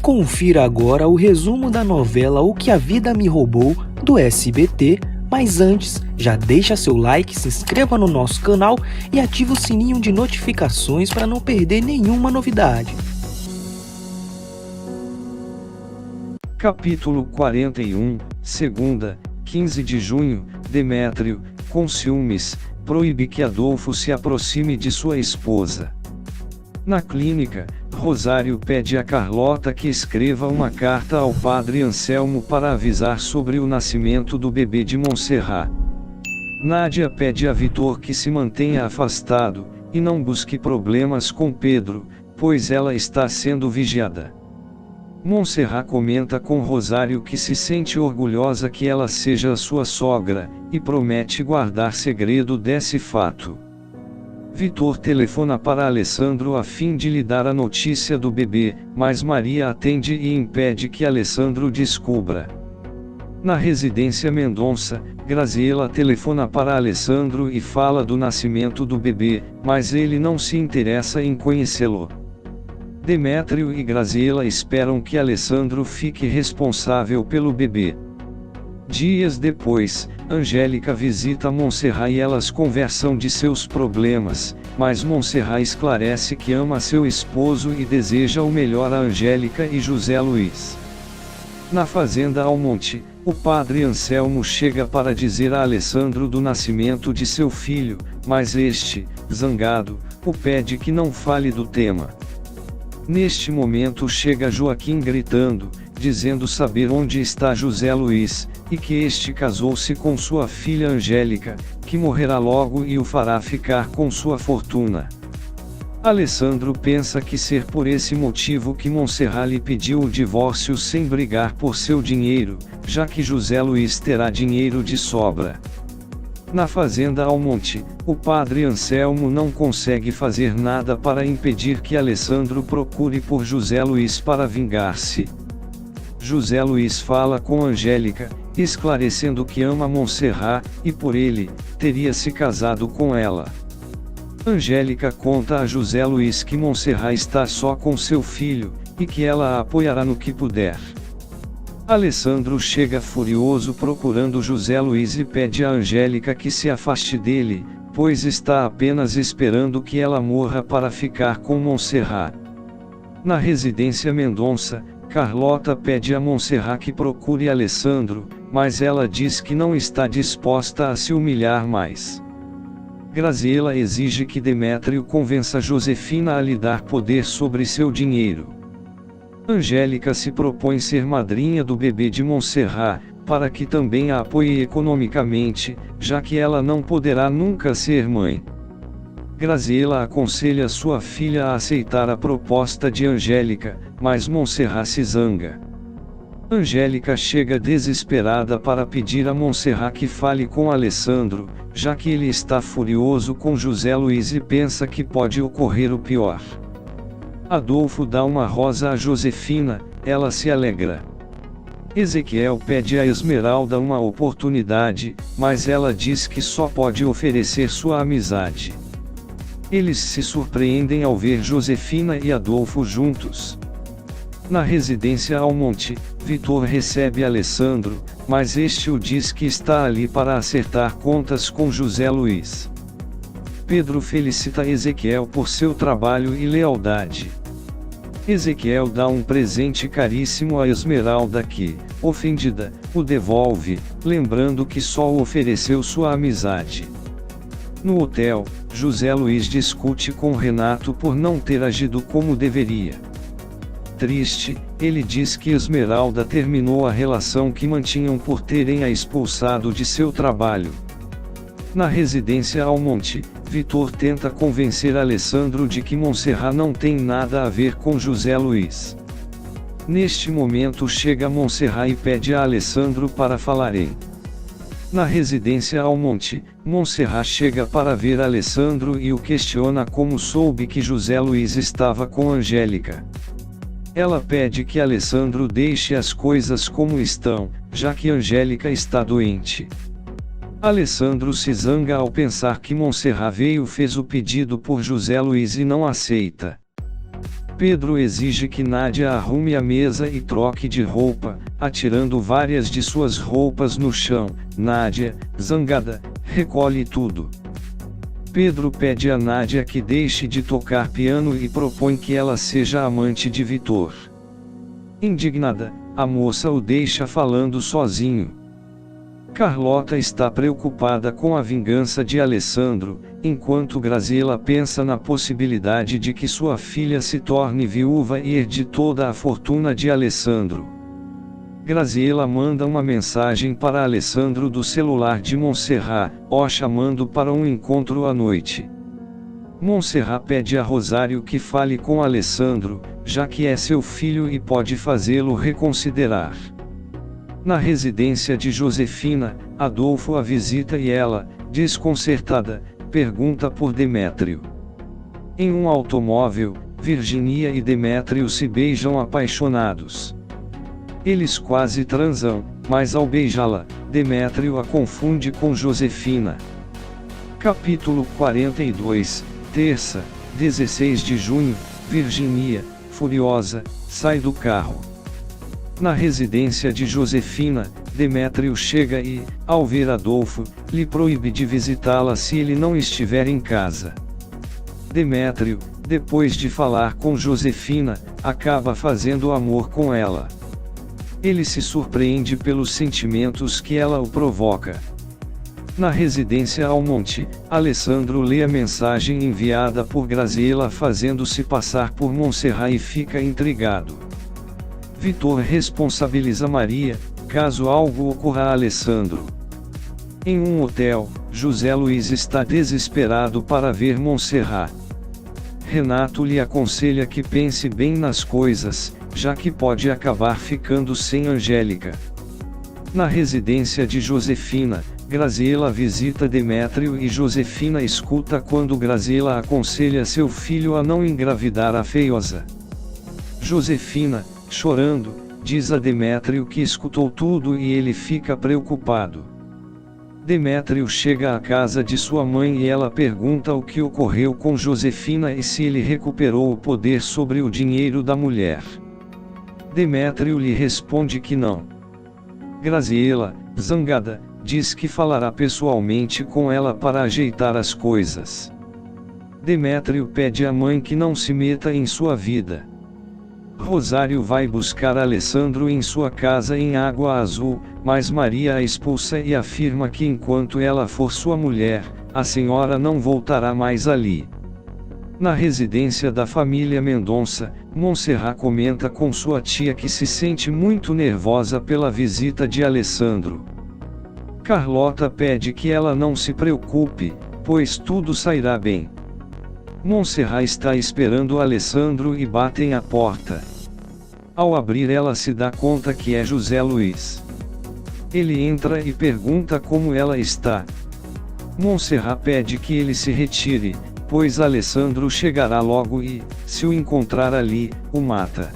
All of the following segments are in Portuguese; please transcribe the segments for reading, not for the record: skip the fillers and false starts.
Confira agora o resumo da novela O que a Vida Me Roubou, do SBT, mas antes, já deixa seu like, se inscreva no nosso canal e ative o sininho de notificações para não perder nenhuma novidade. Capítulo 41, segunda, 15 de junho, Demétrio, com ciúmes, proíbe que Adolfo se aproxime de sua esposa. Na clínica, Rosário pede a Carlota que escreva uma carta ao padre Anselmo para avisar sobre o nascimento do bebê de Montserrat. Nádia pede a Vitor que se mantenha afastado, e não busque problemas com Pedro, pois ela está sendo vigiada. Montserrat comenta com Rosário que se sente orgulhosa que ela seja a sua sogra, e promete guardar segredo desse fato. Vitor telefona para Alessandro a fim de lhe dar a notícia do bebê, mas Maria atende e impede que Alessandro descubra. Na residência Mendonça, Graziela telefona para Alessandro e fala do nascimento do bebê, mas ele não se interessa em conhecê-lo. Demétrio e Graziela esperam que Alessandro fique responsável pelo bebê. Dias depois, Angélica visita Montserrat e elas conversam de seus problemas, mas Montserrat esclarece que ama seu esposo e deseja o melhor a Angélica e José Luiz. Na fazenda Almonte, o padre Anselmo chega para dizer a Alessandro do nascimento de seu filho, mas este, zangado, o pede que não fale do tema. Neste momento chega Joaquim gritando, dizendo saber onde está José Luiz, e que este casou-se com sua filha Angélica, que morrerá logo e o fará ficar com sua fortuna. Alessandro pensa que ser por esse motivo que Montserrat lhe pediu o divórcio sem brigar por seu dinheiro, já que José Luiz terá dinheiro de sobra. Na fazenda Almonte, o padre Anselmo não consegue fazer nada para impedir que Alessandro procure por José Luiz para vingar-se. José Luiz fala com Angélica, esclarecendo que ama Montserrat, e por ele, teria se casado com ela. Angélica conta a José Luiz que Montserrat está só com seu filho, e que ela a apoiará no que puder. Alessandro chega furioso procurando José Luiz e pede a Angélica que se afaste dele, pois está apenas esperando que ela morra para ficar com Montserrat. Na residência Mendonça, Carlota pede a Montserrat que procure Alessandro, mas ela diz que não está disposta a se humilhar mais. Graziela exige que Demétrio convença Josefina a lhe dar poder sobre seu dinheiro. Angélica se propõe ser madrinha do bebê de Montserrat, para que também a apoie economicamente, já que ela não poderá nunca ser mãe. Graziela aconselha sua filha a aceitar a proposta de Angélica, mas Montserrat se zanga. Angélica chega desesperada para pedir a Montserrat que fale com Alessandro, já que ele está furioso com José Luiz e pensa que pode ocorrer o pior. Adolfo dá uma rosa a Josefina, ela se alegra. Ezequiel pede a Esmeralda uma oportunidade, mas ela diz que só pode oferecer sua amizade. Eles se surpreendem ao ver Josefina e Adolfo juntos. Na residência Almonte, Vitor recebe Alessandro, mas este o diz que está ali para acertar contas com José Luiz. Pedro felicita Ezequiel por seu trabalho e lealdade. Ezequiel dá um presente caríssimo a Esmeralda que, ofendida, o devolve, lembrando que só ofereceu sua amizade. No hotel, José Luiz discute com Renato por não ter agido como deveria. Triste, ele diz que Esmeralda terminou a relação que mantinham por terem a expulsado de seu trabalho. Na residência Almonte, Vitor tenta convencer Alessandro de que Montserrat não tem nada a ver com José Luiz. Neste momento chega Montserrat e pede a Alessandro para falarem. Na residência Almonte, Montserrat chega para ver Alessandro e o questiona como soube que José Luiz estava com Angélica. Ela pede que Alessandro deixe as coisas como estão, já que Angélica está doente. Alessandro se zanga ao pensar que Montserrat fez o pedido por José Luiz e não aceita. Pedro exige que Nádia arrume a mesa e troque de roupa, atirando várias de suas roupas no chão. Nádia, zangada, recolhe tudo. Pedro pede a Nádia que deixe de tocar piano e propõe que ela seja amante de Vitor. Indignada, a moça o deixa falando sozinho. Carlota está preocupada com a vingança de Alessandro, enquanto Graziella pensa na possibilidade de que sua filha se torne viúva e herde toda a fortuna de Alessandro. Graziella manda uma mensagem para Alessandro do celular de Montserrat, o chamando para um encontro à noite. Montserrat pede a Rosário que fale com Alessandro, já que é seu filho e pode fazê-lo reconsiderar. Na residência de Josefina, Adolfo a visita e ela, desconcertada, pergunta por Demétrio. Em um automóvel, Virginia e Demétrio se beijam apaixonados. Eles quase transam, mas ao beijá-la, Demétrio a confunde com Josefina. Capítulo 42, terça, 16 de junho, Virginia, furiosa, sai do carro. Na residência de Josefina, Demétrio chega e, ao ver Adolfo, lhe proíbe de visitá-la se ele não estiver em casa. Demétrio, depois de falar com Josefina, acaba fazendo amor com ela. Ele se surpreende pelos sentimentos que ela o provoca. Na residência Almonte, Alessandro lê a mensagem enviada por Graziella fazendo-se passar por Montserrat e fica intrigado. Vitor responsabiliza Maria, caso algo ocorra a Alessandro. Em um hotel, José Luiz está desesperado para ver Montserrat. Renato lhe aconselha que pense bem nas coisas, já que pode acabar ficando sem Angélica. Na residência de Josefina, Graziella visita Demétrio e Josefina escuta quando Graziella aconselha seu filho a não engravidar a feiosa. Josefina, chorando, diz a Demétrio que escutou tudo e ele fica preocupado. Demétrio chega à casa de sua mãe e ela pergunta o que ocorreu com Josefina e se ele recuperou o poder sobre o dinheiro da mulher. Demétrio lhe responde que não. Graziella, zangada, diz que falará pessoalmente com ela para ajeitar as coisas. Demétrio pede à mãe que não se meta em sua vida. Rosário vai buscar Alessandro em sua casa em Água Azul, mas Maria a expulsa e afirma que enquanto ela for sua mulher, a senhora não voltará mais ali. Na residência da família Mendonça, Montserrat comenta com sua tia que se sente muito nervosa pela visita de Alessandro. Carlota pede que ela não se preocupe, pois tudo sairá bem. Montserrat está esperando Alessandro e batem à porta. Ao abrir ela se dá conta que é José Luiz. Ele entra e pergunta como ela está. Montserrat pede que ele se retire, pois Alessandro chegará logo e, se o encontrar ali, o mata.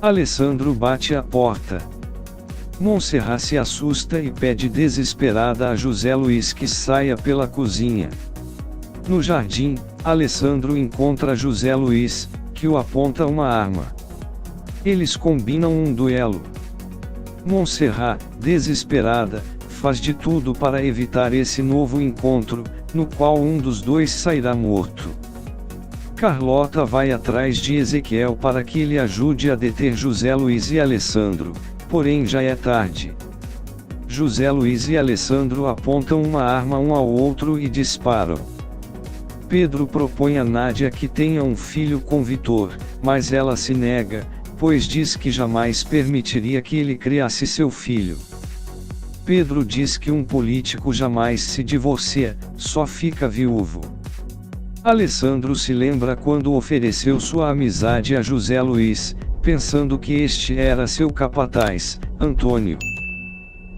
Alessandro bate à porta. Montserrat se assusta e pede desesperada a José Luiz que saia pela cozinha. No jardim, Alessandro encontra José Luiz, que o aponta uma arma. Eles combinam um duelo. Montserrat, desesperada, faz de tudo para evitar esse novo encontro, no qual um dos dois sairá morto. Carlota vai atrás de Ezequiel para que ele ajude a deter José Luiz e Alessandro, porém já é tarde. José Luiz e Alessandro apontam uma arma um ao outro e disparam. Pedro propõe a Nádia que tenha um filho com Vitor, mas ela se nega, pois diz que jamais permitiria que ele criasse seu filho. Pedro diz que um político jamais se divorcia, só fica viúvo. Alessandro se lembra quando ofereceu sua amizade a José Luiz, pensando que este era seu capataz, Antônio.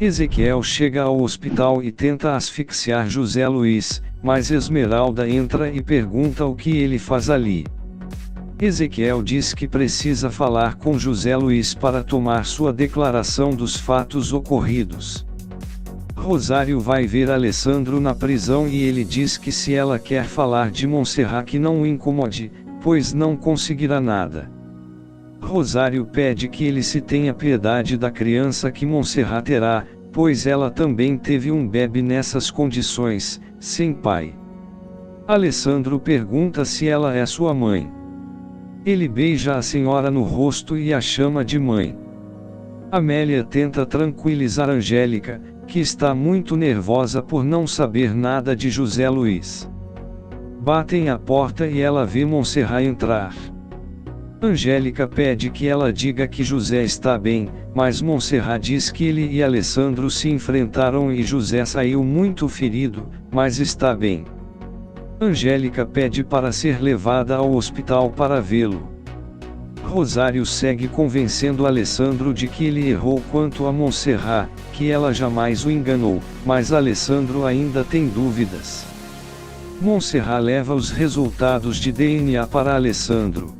Ezequiel chega ao hospital e tenta asfixiar José Luiz, mas Esmeralda entra e pergunta o que ele faz ali. Ezequiel diz que precisa falar com José Luiz para tomar sua declaração dos fatos ocorridos. Rosário vai ver Alessandro na prisão e ele diz que se ela quer falar de Montserrat que não o incomode, pois não conseguirá nada. Rosário pede que ele se tenha piedade da criança que Monserrat terá, pois ela também teve um bebê nessas condições, sem pai. Alessandro pergunta se ela é sua mãe. Ele beija a senhora no rosto e a chama de mãe. Amélia tenta tranquilizar Angélica, que está muito nervosa por não saber nada de José Luiz. Batem à porta e ela vê Monserrat entrar. Angélica pede que ela diga que José está bem, mas Monserrat diz que ele e Alessandro se enfrentaram e José saiu muito ferido, mas está bem. Angélica pede para ser levada ao hospital para vê-lo. Rosário segue convencendo Alessandro de que ele errou quanto a Monserrat, que ela jamais o enganou, mas Alessandro ainda tem dúvidas. Monserrat leva os resultados de DNA para Alessandro.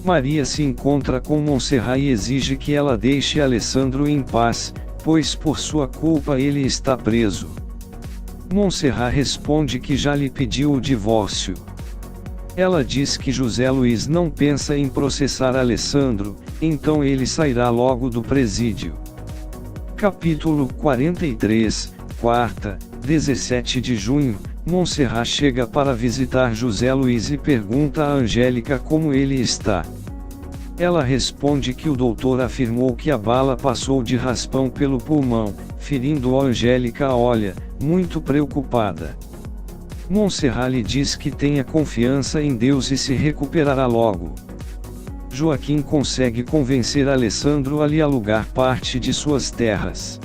Maria se encontra com Monserrat e exige que ela deixe Alessandro em paz, pois por sua culpa ele está preso. Monserrat responde que já lhe pediu o divórcio. Ela diz que José Luiz não pensa em processar Alessandro, então ele sairá logo do presídio. Capítulo 43, quarta, 17 de junho, Monserrat chega para visitar José Luiz e pergunta a Angélica como ele está. Ela responde que o doutor afirmou que a bala passou de raspão pelo pulmão, ferindo a Angélica olha, muito preocupada. Monserrat lhe diz que tenha confiança em Deus e se recuperará logo. Joaquim consegue convencer Alessandro a lhe alugar parte de suas terras.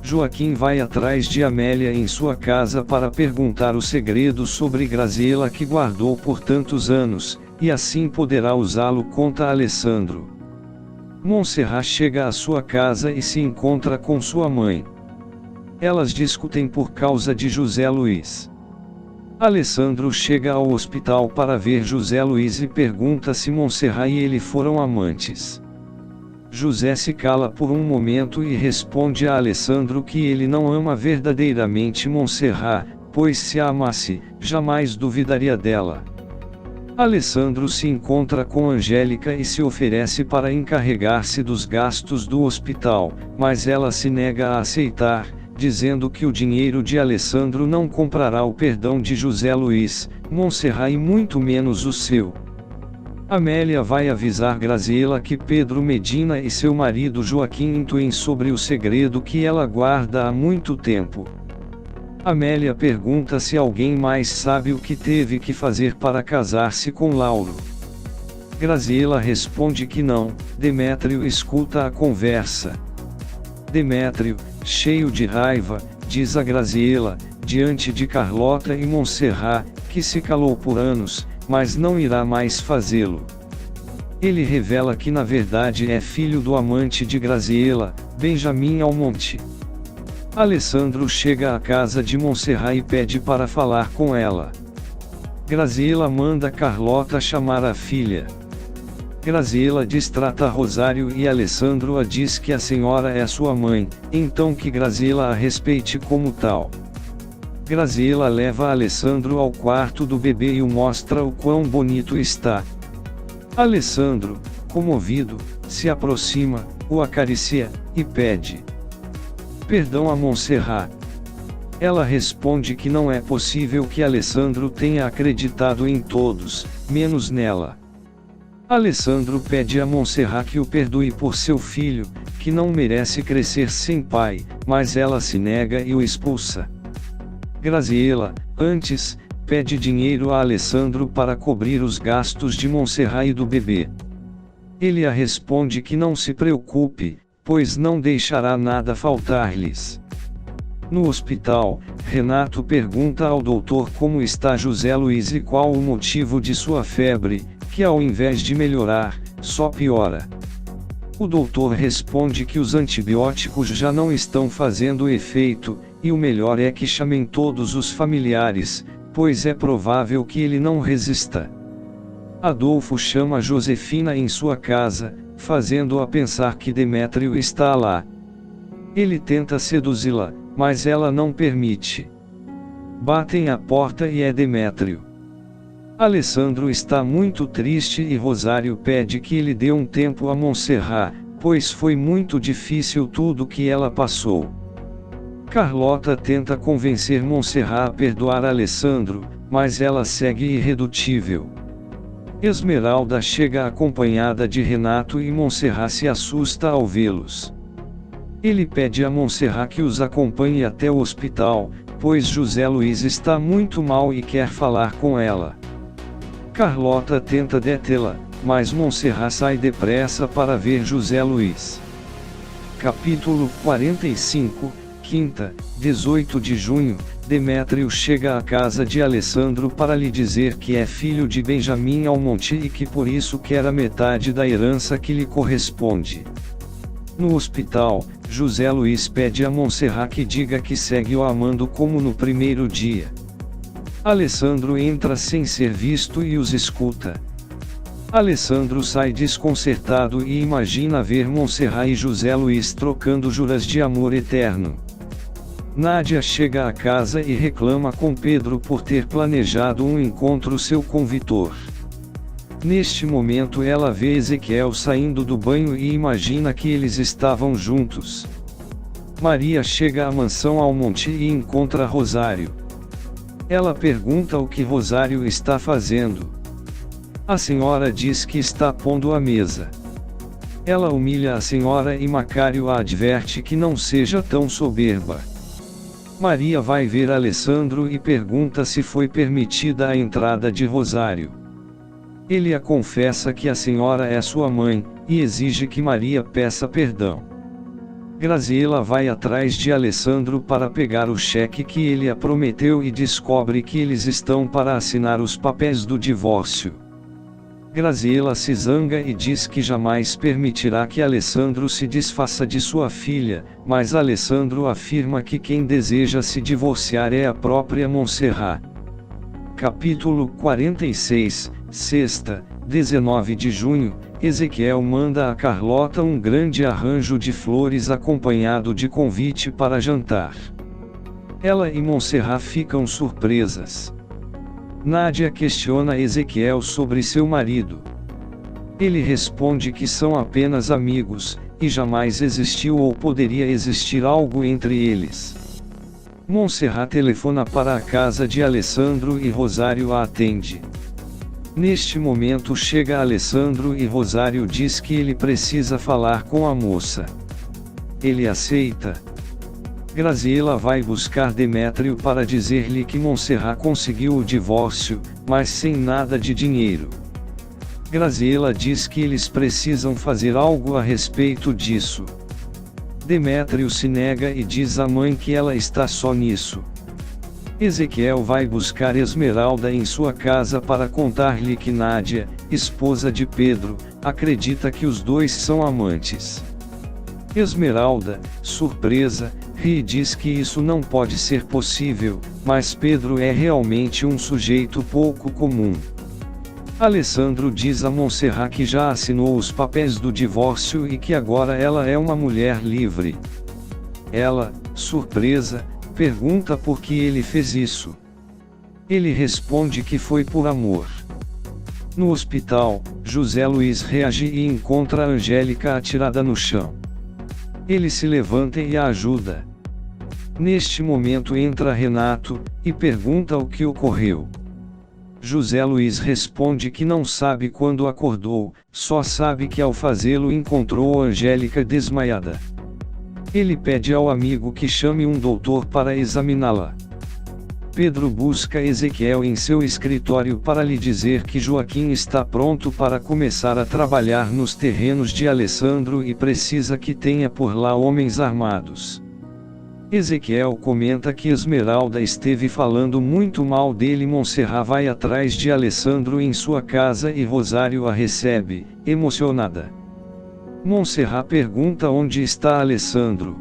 Joaquim vai atrás de Amélia em sua casa para perguntar o segredo sobre Graziella que guardou por tantos anos, e assim poderá usá-lo contra Alessandro. Monserrat chega à sua casa e se encontra com sua mãe. Elas discutem por causa de José Luiz. Alessandro chega ao hospital para ver José Luiz e pergunta se Monserrat e ele foram amantes. José se cala por um momento e responde a Alessandro que ele não ama verdadeiramente Monserrat, pois se a amasse, jamais duvidaria dela. Alessandro se encontra com Angélica e se oferece para encarregar-se dos gastos do hospital, mas ela se nega a aceitar, dizendo que o dinheiro de Alessandro não comprará o perdão de José Luiz, Monserrat e muito menos o seu. Amélia vai avisar Graziella que Pedro Medina e seu marido Joaquim intuem sobre o segredo que ela guarda há muito tempo. Amélia pergunta se alguém mais sabe o que teve que fazer para casar-se com Lauro. Graziella responde que não. Demétrio escuta a conversa. Demétrio, cheio de raiva, diz a Graziella, diante de Carlota e Monserrat, que se calou por anos, mas não irá mais fazê-lo. Ele revela que na verdade é filho do amante de Graziella, Benjamin Almonte. Alessandro chega à casa de Monserrat e pede para falar com ela. Graziella manda Carlota chamar a filha. Graziella distrata Rosário e Alessandro a diz que a senhora é sua mãe, então que Graziella a respeite como tal. Graziella leva Alessandro ao quarto do bebê e o mostra o quão bonito está. Alessandro, comovido, se aproxima, o acaricia, e pede perdão a Monserrat. Ela responde que não é possível que Alessandro tenha acreditado em todos, menos nela. Alessandro pede a Monserrat que o perdoe por seu filho, que não merece crescer sem pai, mas ela se nega e o expulsa. Graziella, antes, pede dinheiro a Alessandro para cobrir os gastos de Monserrat e do bebê. Ele a responde que não se preocupe, pois não deixará nada faltar-lhes. No hospital, Renato pergunta ao doutor como está José Luiz e qual o motivo de sua febre, que ao invés de melhorar, só piora. O doutor responde que os antibióticos já não estão fazendo efeito, e o melhor é que chamem todos os familiares, pois é provável que ele não resista. Adolfo chama Josefina em sua casa, fazendo-a pensar que Demétrio está lá. Ele tenta seduzi-la, mas ela não permite. Batem à porta e é Demétrio. Alessandro está muito triste e Rosário pede que ele dê um tempo a Montserrat, pois foi muito difícil tudo que ela passou. Carlota tenta convencer Montserrat a perdoar Alessandro, mas ela segue irredutível. Esmeralda chega acompanhada de Renato e Montserrat se assusta ao vê-los. Ele pede a Montserrat que os acompanhe até o hospital, pois José Luiz está muito mal e quer falar com ela. Carlota tenta detê-la, mas Montserrat sai depressa para ver José Luiz. Capítulo 45, quinta, 18 de junho, Demétrio chega à casa de Alessandro para lhe dizer que é filho de Benjamim Almonte e que por isso quer a metade da herança que lhe corresponde. No hospital, José Luiz pede a Montserrat que diga que segue-o amando como no primeiro dia. Alessandro entra sem ser visto e os escuta. Alessandro sai desconcertado e imagina ver Montserrat e José Luiz trocando juras de amor eterno. Nádia chega à casa e reclama com Pedro por ter planejado um encontro seu convitor. Neste momento ela vê Ezequiel saindo do banho e imagina que eles estavam juntos. Maria chega à mansão Almonte e encontra Rosário. Ela pergunta o que Rosário está fazendo. A senhora diz que está pondo a mesa. Ela humilha a senhora e Macário a adverte que não seja tão soberba. Maria vai ver Alessandro e pergunta se foi permitida a entrada de Rosário. Ele a confessa que a senhora é sua mãe, e exige que Maria peça perdão. Graziela vai atrás de Alessandro para pegar o cheque que ele a prometeu e descobre que eles estão para assinar os papéis do divórcio. Graziela se zanga e diz que jamais permitirá que Alessandro se desfaça de sua filha, mas Alessandro afirma que quem deseja se divorciar é a própria Montserrat. Capítulo 46, sexta, 19 de junho, Ezequiel manda a Carlota um grande arranjo de flores acompanhado de convite para jantar. Ela e Montserrat ficam surpresas. Nádia questiona Ezequiel sobre seu marido. Ele responde que são apenas amigos, e jamais existiu ou poderia existir algo entre eles. Montserrat telefona para a casa de Alessandro e Rosário a atende. Neste momento chega Alessandro e Rosário diz que ele precisa falar com a moça. Ele aceita. Graziela vai buscar Demétrio para dizer-lhe que Montserrat conseguiu o divórcio, mas sem nada de dinheiro. Graziela diz que eles precisam fazer algo a respeito disso. Demétrio se nega e diz à mãe que ela está só nisso. Ezequiel vai buscar Esmeralda em sua casa para contar-lhe que Nádia, esposa de Pedro, acredita que os dois são amantes. Esmeralda, surpresa, ri e diz que isso não pode ser possível, mas Pedro é realmente um sujeito pouco comum. Alessandro diz a Montserrat que já assinou os papéis do divórcio e que agora ela é uma mulher livre. Ela, surpresa, pergunta por que ele fez isso. Ele responde que foi por amor. No hospital, José Luiz reage e encontra Angélica atirada no chão. Ele se levanta e a ajuda. Neste momento entra Renato, e pergunta o que ocorreu. José Luiz responde que não sabe quando acordou, só sabe que ao fazê-lo encontrou Angélica desmaiada. Ele pede ao amigo que chame um doutor para examiná-la. Pedro busca Ezequiel em seu escritório para lhe dizer que Joaquim está pronto para começar a trabalhar nos terrenos de Alessandro e precisa que tenha por lá homens armados. Ezequiel comenta que Esmeralda esteve falando muito mal dele. Montserrat vai atrás de Alessandro em sua casa e Rosário a recebe, emocionada. Montserrat pergunta onde está Alessandro.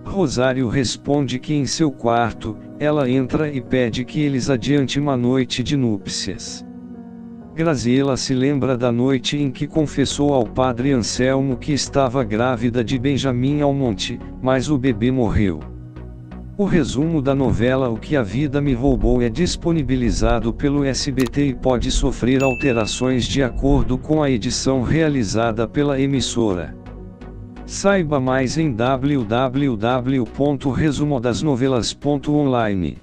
Rosário responde que em seu quarto. Ela entra e pede que eles adientem uma noite de núpcias. Graziela se lembra da noite em que confessou ao padre Anselmo que estava grávida de Benjamim Almonte, mas o bebê morreu. O resumo da novela O que a Vida Me Roubou é disponibilizado pelo SBT e pode sofrer alterações de acordo com a edição realizada pela emissora. Saiba mais em www.resumodasnovelas.online.